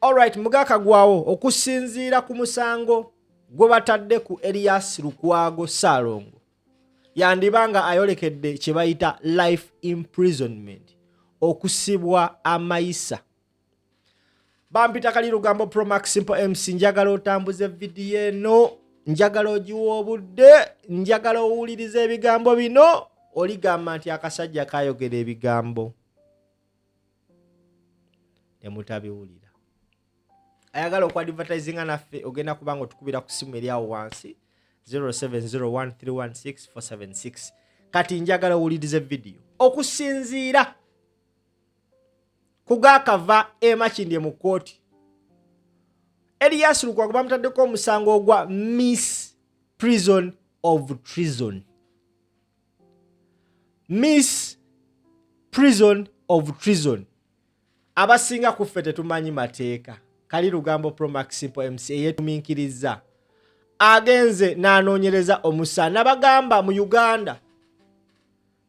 Alright, mugaka gwawo okusinziira ku musango gwe batadde ku Erias Lukwago Salongo yandibanga ayolekedde kye bayita life imprisonment, okusibwa amayisa. Bampita Kali Lugambo Pro Max Simple MC, njagala otambuze video eno, njagala ogiwa obudde, njagala owulirize ebigambo bino, oligamba nti akasajja kayogera ebigambo ne mutabiwulira. Ayagala okwadvertisinga naffe ogenda kubanga otukubira ku simu eri awo wansi 0701316476. Kati njagala owulirize video okusinziira kugakava emakindye mu kooti. Erias Lukwago bamutaddeko omusango ogwa Miss Prison of Treason. Miss Prison of Treason. Abasinga kuffe tetumanyi mateeka. Kali Lugambo Pro Max Simple MC yetuminkiriza agenze n'anoonyereza omusana bagamba mu Uganda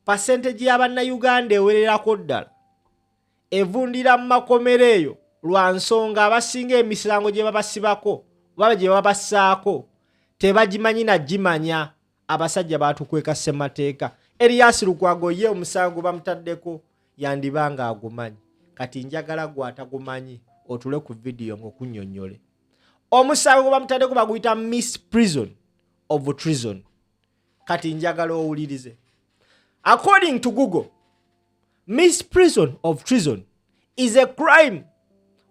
percentage y'abanna Uganda ewererako ddala evundira mu Mukkomera eyo lwa nsonga abasinga emisango gye babasibako baba gye babassaako tebagimanyi na gimanya abasajja batukweka ssemateeka. Erias Lukwago ye omusango bamutaddeko yandibanga agumanyi, kati njagala gwatagumanyi otule ku video ng'okunnyonnyole. Omusango bamutaddeko baguyita Miss Prison of Treason. Kati njagala owulirize. According to Google, Miss Prison of Treason is a crime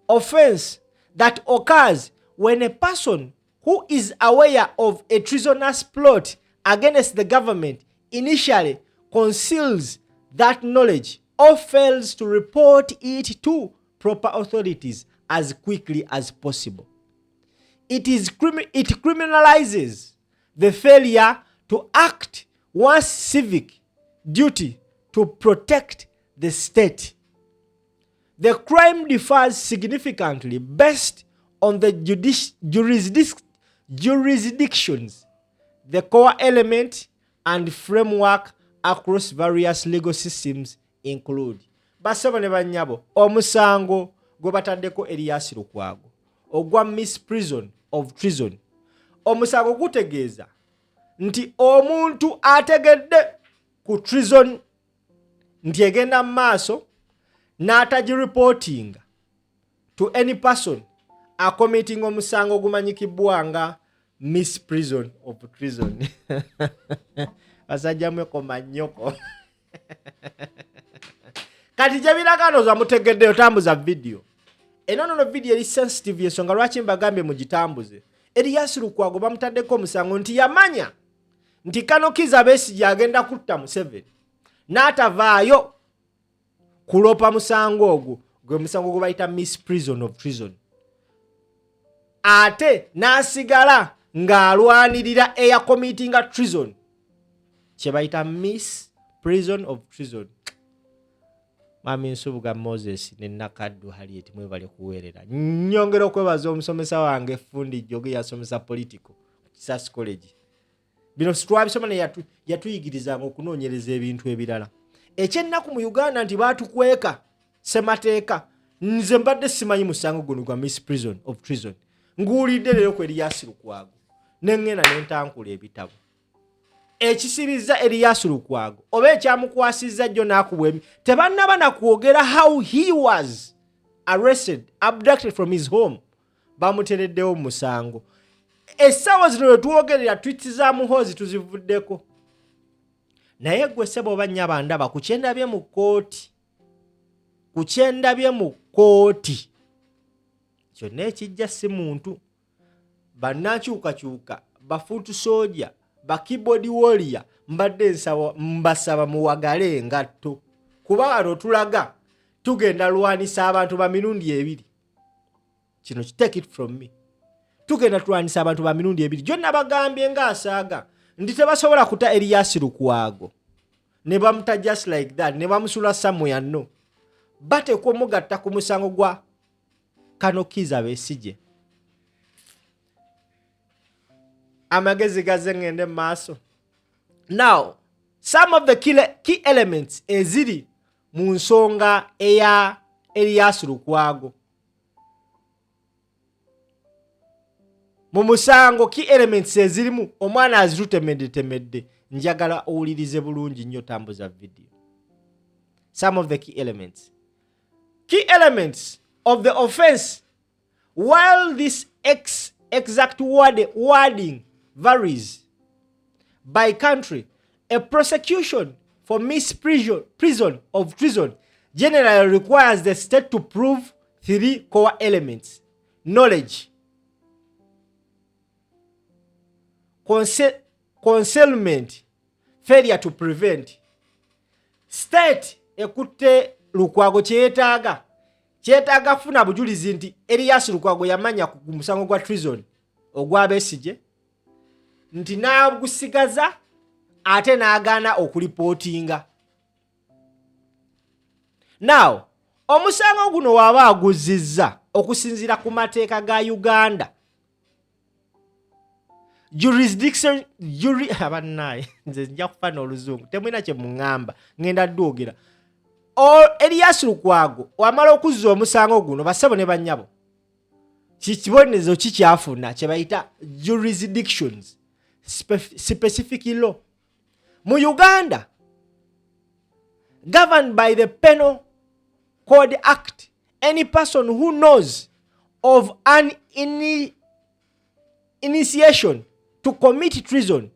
offense that occurs when a person who is aware of a treasonous plot against the government initially conceals that knowledge or fails to report it to proper authorities as quickly as possible. It criminalizes the failure to act one's civic duty to protect the state. The crime differs significantly based on the jurisdictions, the core element and framework across various legal systems include. Basaba ne banyabo omusango gwe bataddeko Erias Lukwago ogwa Miss Prison of Treason. Omusango gutegeeza nti omuntu ategedde ku treason nti egenda maaso n'atagireportinga to any person a committing omusango gumanyikibwanga Miss Prison of Treason. Basajja mwekoma nnyoko. Kati jabiragano za mutegedde otambuza video. Enono video eri sensitive yensonga lwaki mbagambye mugitambuze. Erias Lukwago bamutaddeko omusango nti yamanya nti Kano Kiza Besigye agenda kutta Museveni n'atavaayo kulopa musango ogwo gwe musango gwe bayita Miss Prison of Treason. Ate n'asigala ng'alwanirira eya committinga treason kye bayita Miss Prison of Treason. Mami Nsubuga Moses ne Nakaddu Harriet mwebale kuweerera. Nyongera okwebaza omusomesa wange Fundi Jogi yasomesa political Kisasi College. Bino twabisoma ne yatuyigiriza okunoonyereza ebintu ebirala. Ekyennaku mu Uganda nti batukweka semateeka. Nze mbadde simanyi musango guno gwa Miss Prison of Treason. Nguulidde leero ku Erias Lukwago nengena nentankula ebitabo. Ekisiriza Erias Lukwago oba ekyamukwasizza jjo n'akubwemi tebannaba nakwogera how he was arrested, abducted from his home. Bamutereddewo musango. Essaawa zino lwetwogerera tweets za muhoozi tuzivuddeko. Naye gwe ssebo oba nnyaba ndaba ku kyendabye mu kkooti. Ku kyendabye mu kkooti. Kyonna ekijja si muntu. Bannakyukakyuka, bafuutu soja, ba keyboard warrior, mbadde mbasaba muwagale engatto. Kuba wano tulaga tugenda lwanisa abantu ba mirundi ebiri. Kino take it from me. Tugenda tulwanisa abantu ba mirundi ebiri. Jonna bagambye ng'asaaga ndi tebasobola kuta Erias Lukwago ne bamuta just like that ne bamusula somewhere no. Bateekwa omugatta ku musango gwa Kano Kiza Besigye. Amagezi gaze ngende maaso. Now, some of the key elements eziri mu nsonga eya Erias Lukwago. mu musango key elements ezirimu omwana azitutemedde njagala owulirize bulungi nnyo tambuza video. Some of the key elements of the offense. While this exact wording varies by country, a prosecution for misprision of treason generally requires the state to prove 3 core elements: knowledge, concealment, failure to prevent. State ekutte Lukwago kyetaaga kufuna bujulizi nti Erias Lukwago yamanya ku musango gwa treason ogwa Besigye nti n'agusigaza ate n'agaana okulipotinga. Now omusango guno waba aguzizza okusinzira ku mateeka ga Uganda jurisdiction nze nja kufana oluzungu temwina kye muŋŋamba ngenda ddwogera. Erias Lukwago wamala okuzza omusango guno basebo ne bannyabo kibonezo kikyafuna kye bayita jurisdictions specific law mu Uganda governed by the Penal Code Act. Any person who knows of an initiation to commit treason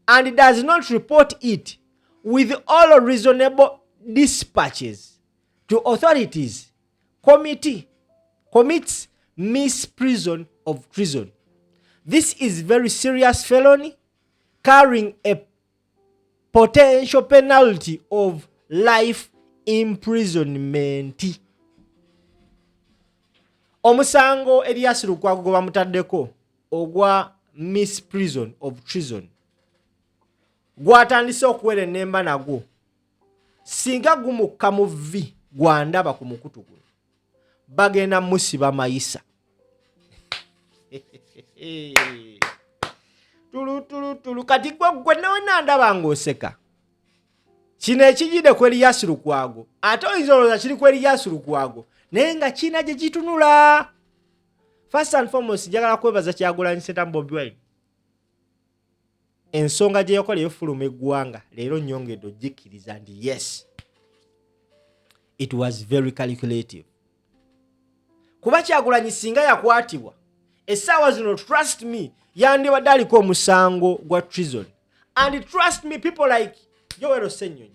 and does not report it with all reasonable dispatches to authorities commits misprision of treason. This is very serious felony carrying a potential penalty of life imprisonment. Omusango Erias Lukwago gwe bamutaddeko ogwa misprision of treason gwatandise okuwera ennemba nagwo singa gumukka Muvvi gwandaba ku mukutu gwe bagenda musiba mayisa. Tulu kati gwe nona ndaba ng'oseka. Kino ekijide ku Erias Lukwago ate oyinza olowooza kiri ku Erias Lukwago naye nga kina gye gitunula. First and foremost njagala kwebaza Kyagulanyi Ssentamu Bobi Wine ensonga gye yakola ey'ofuluma eggwanga leero nnyongedde ogikkiriza nti yes it was very calculative. Kuba Kyagulanyi singa yakwatibwa essaawa zino trust me yandibadde aliko omusango gwa treason. And trust me people like Yoweri Ssennyonyi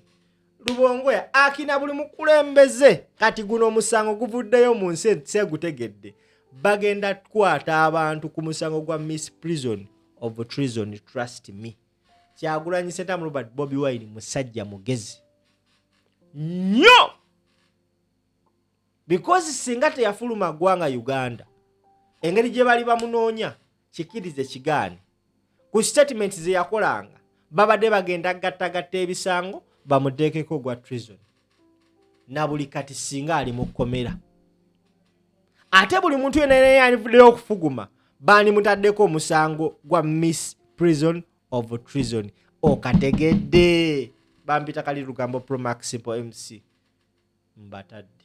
Lubongoya akina buli mukulembeze kati guno omusango guvuddeyo mu nsi segutegedde bagenda kukwata abantu ku musango gwa misprision of treason. Trust me. Kyagulanyi Ssentamu Robert Bobi Wine musajja mugezi nnyo because singa teyafuluma ggwanga Uganda engeri gye bali bamunoonya kikirize kigaane ku statement ze yakolanga babadde bagenda gattagatta ebisango bamuteekeko gwa treason na buli kati singa ali Mukkomera ate buli muntu yenna yanivuddeyo okufuguma bani mutaddeko omusango gwa misprision of treason. Okategedde bampita Kali Lugambo Pro Max Simple MC mbatadde.